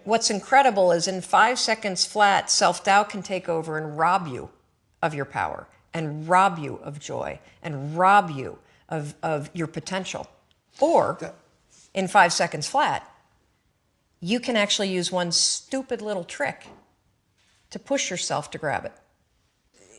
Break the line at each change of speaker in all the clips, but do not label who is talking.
what's incredible is in 5 seconds flat, self-doubt can take over and rob you of your power and rob you of joy and rob you of your potential. Or in 5 seconds flat, you can actually use one stupid little trick to push yourself to grab it.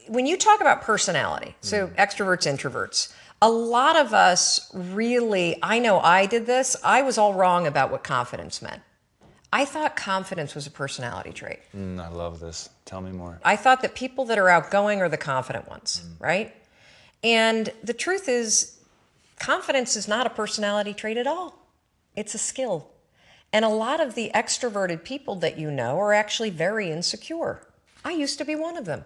When you talk about personality, so extroverts, introverts, a lot of us really, I know I did this, I was all wrong about what confidence meant. I thought confidence was a personality trait.
I love this. Tell me more.
I thought that people that are outgoing are the confident ones, right? And the truth is, confidence is not a personality trait at all. It's a skill. And a lot of the extroverted people that you know are actually very insecure. I used to be one of them.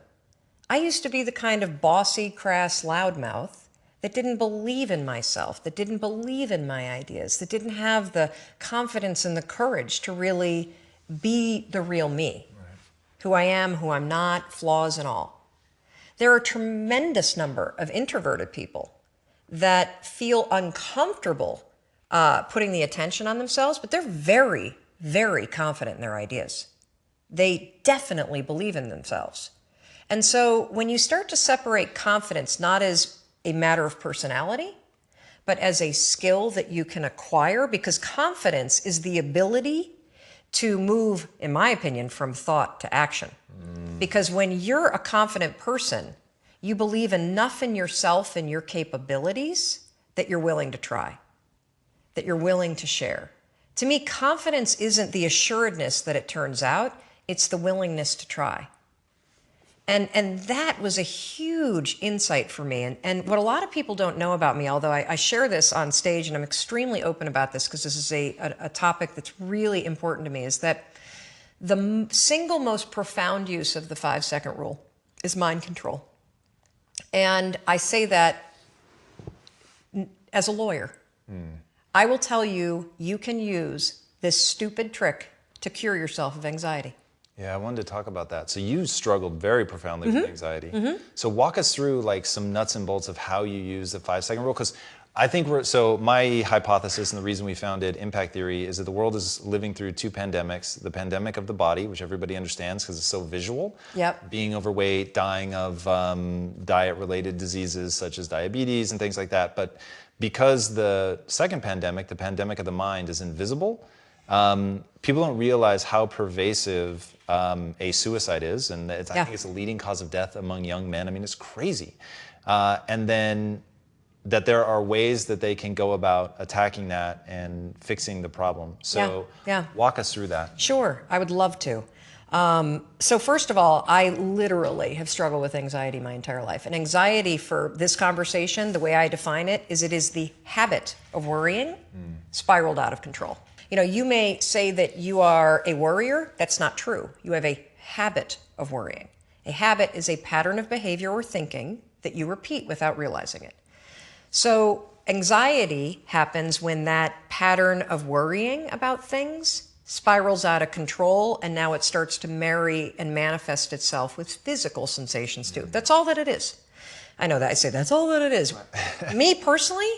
I used to be the kind of bossy, crass loudmouth that didn't believe in myself, that didn't believe in my ideas, that didn't have the confidence and the courage to really be the real me, who I am, who I'm not, flaws and all. There are a tremendous number of introverted people that feel uncomfortable putting the attention on themselves, but they're very, very confident in their ideas. They definitely believe in themselves. And so when you start to separate confidence not as a matter of personality, but as a skill that you can acquire, because confidence is the ability to move, in my opinion, from thought to action. Because when you're a confident person, you believe enough in yourself and your capabilities that you're willing to try, that you're willing to share. To me, confidence isn't the assuredness that it turns out, it's the willingness to try. And that was a huge insight for me. And what a lot of people don't know about me, although I share this on stage and I'm extremely open about this because this is a topic that's really important to me, is that the single most profound use of the 5-second rule is mind control. And I say that as a lawyer. I will tell you, you can use this stupid trick to cure yourself of anxiety.
Yeah, I wanted to talk about that. So you struggled very profoundly with anxiety. So walk us through like some nuts and bolts of how you use the 5-second rule, because I think so my hypothesis and the reason we founded Impact Theory is that the world is living through 2 pandemics. The pandemic of the body, which everybody understands because it's so visual.
Yep.
Being overweight, dying of diet-related diseases such as diabetes and things like that. But because the second pandemic, the pandemic of the mind, is invisible, people don't realize how pervasive a suicide is, and I think it's the leading cause of death among young men. I mean, it's crazy. And then that there are ways that they can go about attacking that and fixing the problem. So walk us through that.
Sure, I would love to. So first of all, I literally have struggled with anxiety my entire life. And anxiety, for this conversation, the way I define it is the habit of worrying spiraled out of control. You know, you may say that you are a worrier. That's not true. You have a habit of worrying. A habit is a pattern of behavior or thinking that you repeat without realizing it. So anxiety happens when that pattern of worrying about things spirals out of control, and now it starts to marry and manifest itself with physical sensations too. That's all that it is. I know that I say that's all that it is. Me personally,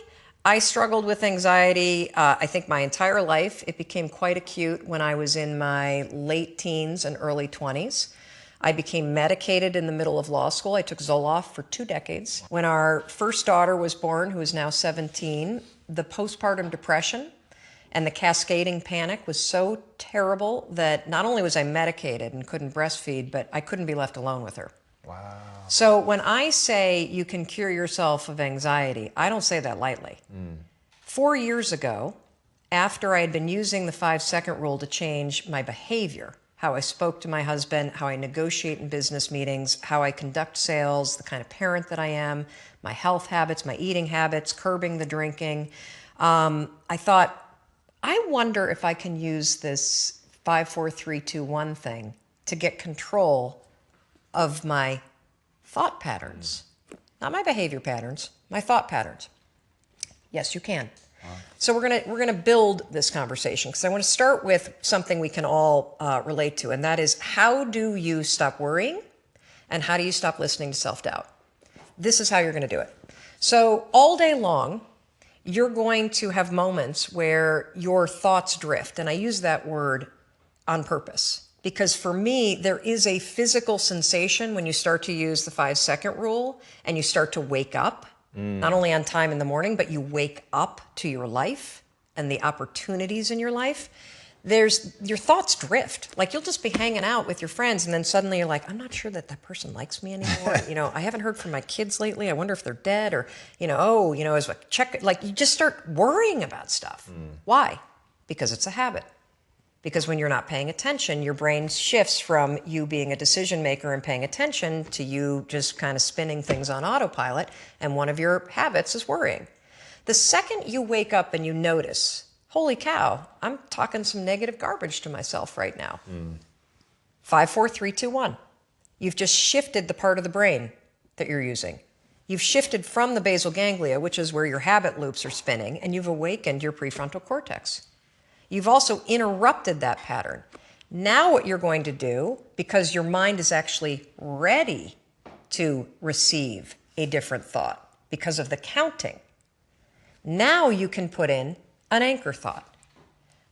I struggled with anxiety, I think my entire life. It became quite acute when I was in my late teens and early 20s. I became medicated in the middle of law school. I took Zoloft for 2 decades. When our first daughter was born, who is now 17, the postpartum depression and the cascading panic was so terrible that not only was I medicated and couldn't breastfeed, but I couldn't be left alone with her.
Wow.
So when I say you can cure yourself of anxiety, I don't say that lightly. 4 years ago, after I had been using the 5-second rule to change my behavior, how I spoke to my husband, how I negotiate in business meetings, how I conduct sales, the kind of parent that I am, my health habits, my eating habits, curbing the drinking, I thought, I wonder if I can use this 5, 4, 3, 2, 1 thing to get control of my thought patterns. Not my behavior patterns, my thought patterns. Yes, you can. Wow. So we're gonna build this conversation, because I want to start with something we can all relate to, and that is, how do you stop worrying and how do you stop listening to self-doubt? This is how you're going to do it. So all day long, you're going to have moments where your thoughts drift, and I use that word on purpose. Because for me, there is a physical sensation when you start to use the 5-second rule and you start to wake up, not only on time in the morning, but you wake up to your life and the opportunities in your life. Your thoughts drift. Like you'll just be hanging out with your friends and then suddenly you're like, I'm not sure that that person likes me anymore. I haven't heard from my kids lately. I wonder if they're dead or, as a check, like you just start worrying about stuff. Why? Because it's a habit. Because when you're not paying attention, your brain shifts from you being a decision maker and paying attention to you just kind of spinning things on autopilot. And one of your habits is worrying. The second you wake up and you notice, holy cow, I'm talking some negative garbage to myself right now. 5, 4, 3, 2, 1. You've just shifted the part of the brain that you're using. You've shifted from the basal ganglia, which is where your habit loops are spinning, and you've awakened your prefrontal cortex. You've also interrupted that pattern. Now what you're going to do, because your mind is actually ready to receive a different thought because of the counting, now you can put in an anchor thought.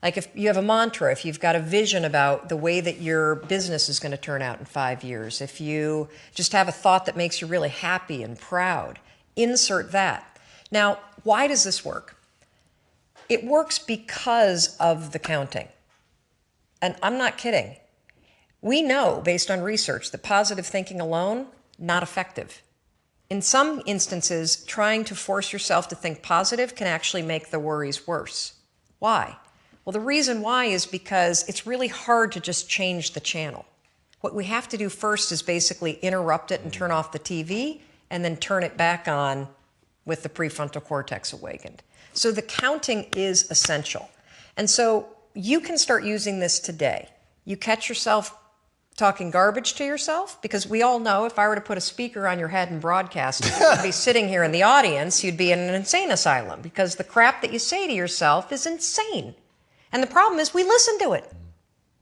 Like if you have a mantra, if you've got a vision about the way that your business is going to turn out in 5 years, if you just have a thought that makes you really happy and proud, insert that. Now, why does this work? It works because of the counting. And I'm not kidding. We know, based on research, that positive thinking alone, not effective. In some instances, trying to force yourself to think positive can actually make the worries worse. Why? Well, the reason why is because it's really hard to just change the channel. What we have to do first is basically interrupt it and turn off the TV and then turn it back on with the prefrontal cortex awakened. So the counting is essential. And so you can start using this today. You catch yourself talking garbage to yourself, because we all know if I were to put a speaker on your head and broadcast, you'd be sitting here in the audience, you'd be in an insane asylum, because the crap that you say to yourself is insane. And the problem is we listen to it.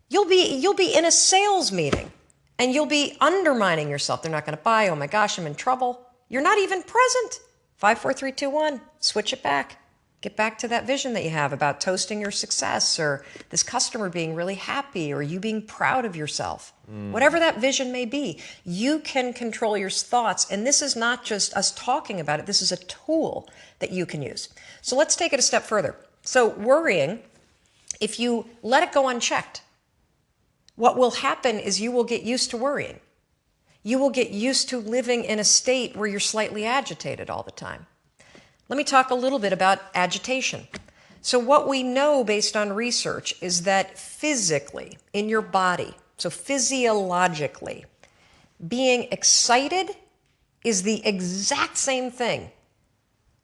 You'll be in a sales meeting and you'll be undermining yourself. They're not going to buy. Oh my gosh, I'm in trouble. You're not even present. 5, 4, 3, 2, 1. Switch it back. Get back to that vision that you have about toasting your success, or this customer being really happy, or you being proud of yourself. Whatever that vision may be, you can control your thoughts. And this is not just us talking about it. This is a tool that you can use. So let's take it a step further. So worrying, if you let it go unchecked, what will happen is you will get used to worrying. You will get used to living in a state where you're slightly agitated all the time. Let me talk a little bit about agitation. So what we know based on research is that physically, in your body, so physiologically, being excited is the exact same thing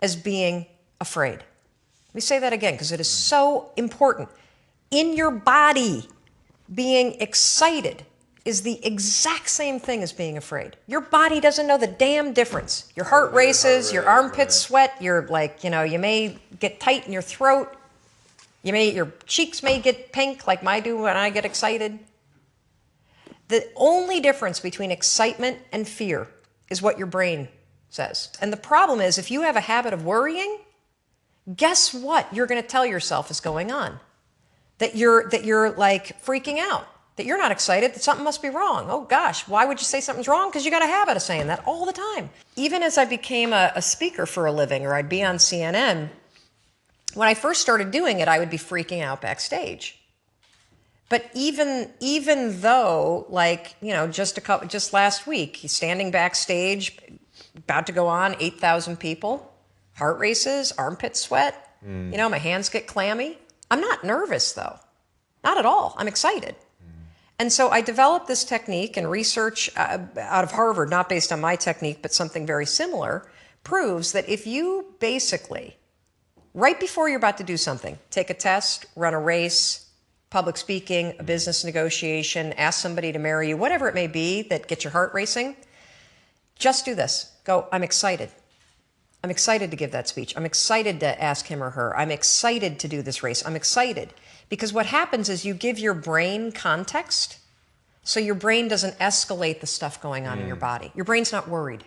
as being afraid. Let me say that again, because it is so important. In your body, being excited is the exact same thing as being afraid. Your body doesn't know the damn difference. Your heart races, your armpits sweat, you're like, you may get tight in your throat. Your cheeks may get pink like mine do when I get excited. The only difference between excitement and fear is what your brain says. And the problem is, if you have a habit of worrying, guess what you're going to tell yourself is going on? That you're like freaking out. That you're not excited, that something must be wrong. Oh gosh, why would you say something's wrong? Because you got a habit of saying that all the time. Even as I became a speaker for a living, or I'd be on CNN, when I first started doing it, I would be freaking out backstage. But even though, just last week, standing backstage, about to go on, 8,000 people, heart races, armpit sweat, my hands get clammy. I'm not nervous though, not at all. I'm excited. And so I developed this technique, and research out of Harvard, not based on my technique, but something very similar, proves that if you basically, right before you're about to do something, take a test, run a race, public speaking, a business negotiation, ask somebody to marry you, whatever it may be that gets your heart racing, just do this. Go, I'm excited. I'm excited to give that speech. I'm excited to ask him or her. I'm excited to do this race. I'm excited. Because what happens is you give your brain context, so your brain doesn't escalate the stuff going on in your body. Your brain's not worried.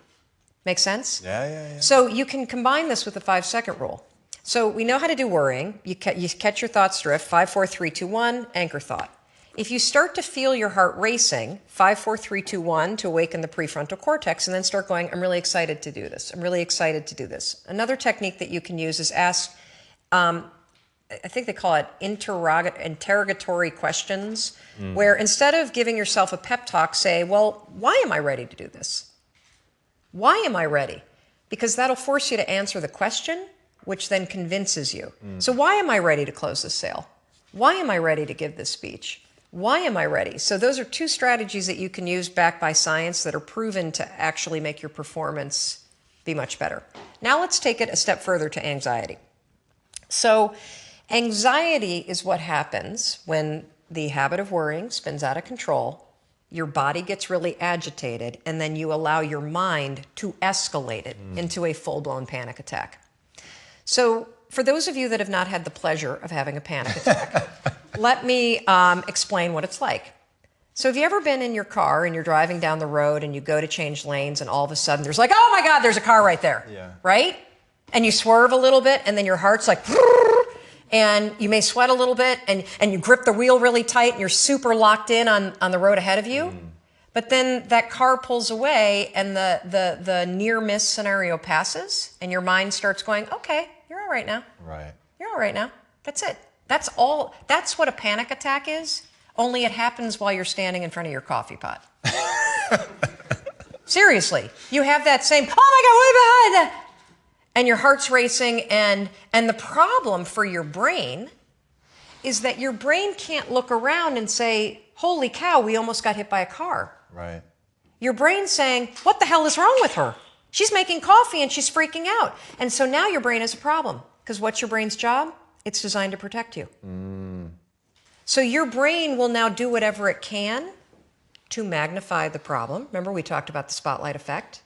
Make sense?
Yeah.
So you can combine this with the 5-second rule. So we know how to do worrying. You catch your thoughts drift. 5, 4, 3, 2, 1, anchor thought. If you start to feel your heart racing, 5, 4, 3, 2, 1 to awaken the prefrontal cortex, and then start going, I'm really excited to do this. I'm really excited to do this. Another technique that you can use is ask, I think they call it interrogatory questions, where instead of giving yourself a pep talk, say, well, why am I ready to do this? Why am I ready? Because that'll force you to answer the question, which then convinces you. So why am I ready to close this sale? Why am I ready to give this speech? Why am I ready? So those are two strategies that you can use backed by science that are proven to actually make your performance be much better. Now let's take it a step further to anxiety. So anxiety is what happens when the habit of worrying spins out of control, your body gets really agitated, and then you allow your mind to escalate it into a full-blown panic attack. So for those of you that have not had the pleasure of having a panic attack, let me explain what it's like. So have you ever been in your car and you're driving down the road and you go to change lanes and all of a sudden there's like, oh my God, there's a car right there, right? And you swerve a little bit and then your heart's like, and you may sweat a little bit and you grip the wheel really tight and you're super locked in on the road ahead of you. But then that car pulls away and the near miss scenario passes and your mind starts going, okay, you're all right now.
Right.
You're all right now. That's it. That's all. That's what a panic attack is, only it happens while you're standing in front of your coffee pot. Seriously. You have that same, oh my God, what behind that? And your heart's racing, and the problem for your brain is that your brain can't look around and say, holy cow, we almost got hit by a car.
Right.
Your brain's saying, what the hell is wrong with her? She's making coffee and she's freaking out. And so now your brain has a problem. Because what's your brain's job? It's designed to protect you. So your brain will now do whatever it can to magnify the problem. Remember, we talked about the spotlight effect.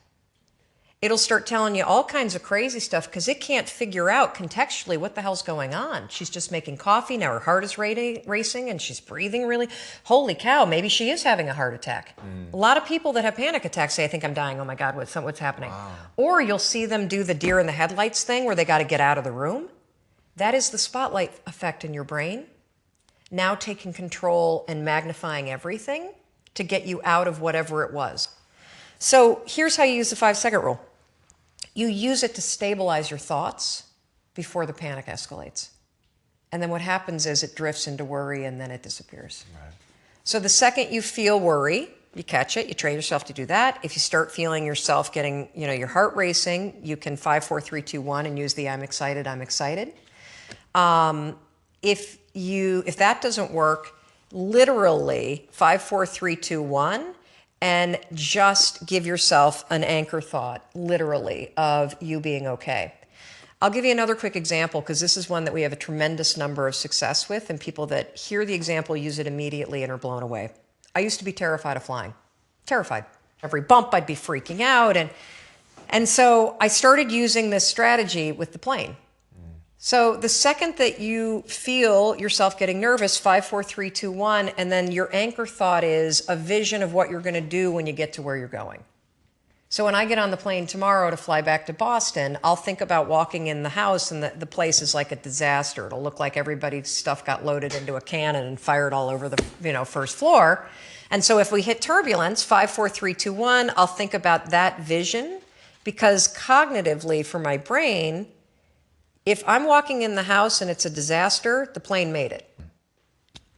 It'll start telling you all kinds of crazy stuff because it can't figure out contextually what the hell's going on. She's just making coffee. Now her heart is racing and she's breathing really. Holy cow, maybe she is having a heart attack. A lot of people that have panic attacks say, I think I'm dying. Oh my God, what's happening? Wow. Or you'll see them do the deer in the headlights thing where they got to get out of the room. That is the spotlight effect in your brain, now taking control and magnifying everything to get you out of whatever it was. So here's how you use the 5-second rule. You use it to stabilize your thoughts before the panic escalates. And then what happens is it drifts into worry and then it disappears. Right. So the second you feel worry, you catch it, you train yourself to do that. If you start feeling yourself getting, your heart racing, you can 5, 4, 3, 2, 1 and use the I'm excited, I'm excited. If that doesn't work, literally 5, 4, 3, 2, 1, and just give yourself an anchor thought, literally, of you being okay. I'll give you another quick example because this is one that we have a tremendous number of success with, and people that hear the example use it immediately and are blown away. I used to be terrified of flying. Terrified. Every bump I'd be freaking out. And so I started using this strategy with the plane. So the second that you feel yourself getting nervous, 5, 4, 3, 2, 1, and then your anchor thought is a vision of what you're going to do when you get to where you're going. So when I get on the plane tomorrow to fly back to Boston, I'll think about walking in the house and the place is like a disaster. It'll look like everybody's stuff got loaded into a cannon and fired all over the first floor. And so if we hit turbulence, 5, 4, 3, 2, 1, I'll think about that vision because cognitively for my brain, if I'm walking in the house and it's a disaster, the plane made it.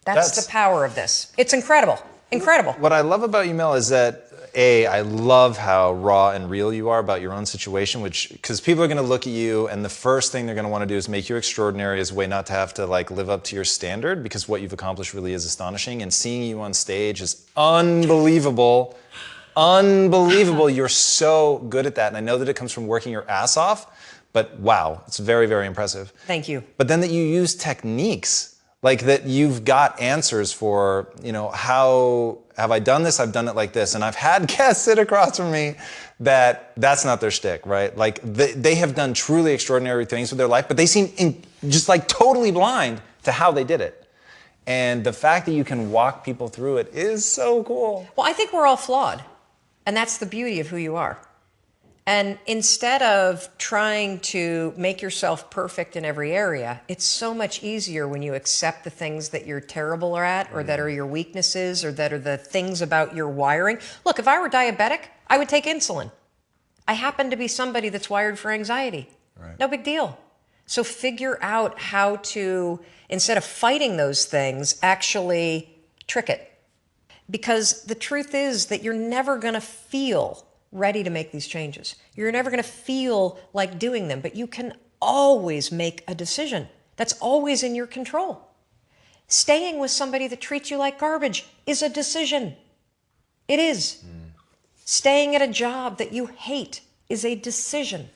That's the power of this. It's incredible. Incredible.
What I love about you, Mel, is that I love how raw and real you are about your own situation, because people are going to look at you and the first thing they're going to want to do is make you extraordinary as a way not to have to live up to your standard, because what you've accomplished really is astonishing, and seeing you on stage is unbelievable. Unbelievable. You're so good at that, and I know that it comes from working your ass off, but wow, it's very, very impressive.
Thank you.
But then that you use techniques, like that you've got answers for, how have I done this? I've done it like this. And I've had guests sit across from me that's not their shtick, right? Like they have done truly extraordinary things with their life, but they seem just totally blind to how they did it. And the fact that you can walk people through it is so cool.
Well, I think we're all flawed. And that's the beauty of who you are. And instead of trying to make yourself perfect in every area, it's so much easier when you accept the things that you're terrible at, or that are your weaknesses, or that are the things about your wiring. Look, if I were diabetic, I would take insulin. I happen to be somebody that's wired for anxiety.
Right.
No big deal. So figure out how to, instead of fighting those things, actually trick it. Because the truth is that you're never going to feel ready to make these changes. You're never going to feel like doing them, but you can always make a decision. That's always in your control. Staying with somebody that treats you like garbage is a decision. It is. Staying at a job that you hate is a decision.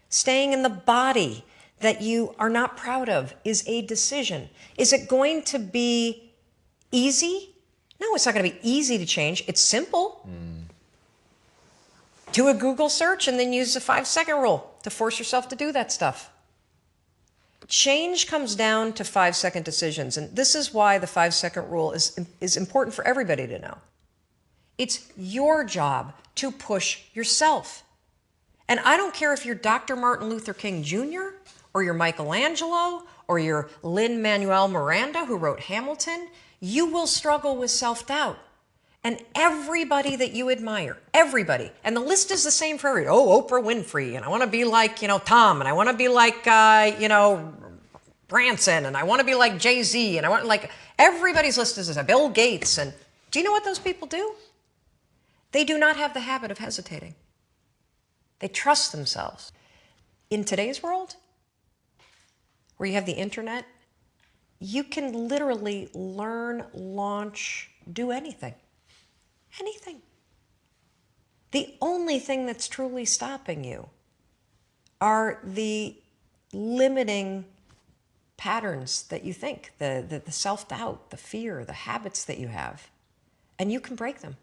Staying in the body that you are not proud of is a decision. Is it going to be easy? No, it's not going to be easy to change. It's simple. Do a Google search and then use the 5-second rule to force yourself to do that stuff. Change comes down to 5-second decisions. And this is why the 5-second rule is important for everybody to know. It's your job to push yourself. And I don't care if you're Dr. Martin Luther King Jr., or you're Michelangelo, or you're Lin-Manuel Miranda, who wrote Hamilton, you will struggle with self-doubt. And everybody that you admire, everybody, and the list is the same for everybody. Oh, Oprah Winfrey, and I want to be like, Tom, and I want to be like, Branson, and I want to be like Jay-Z, and I want, like, everybody's list is the same. Bill Gates, and do you know what those people do? They do not have the habit of hesitating. They trust themselves. In today's world, where you have the internet, you can literally learn, launch, do anything. Anything. The only thing that's truly stopping you are the limiting patterns that you think, the self-doubt, the fear, the habits that you have. And you can break them.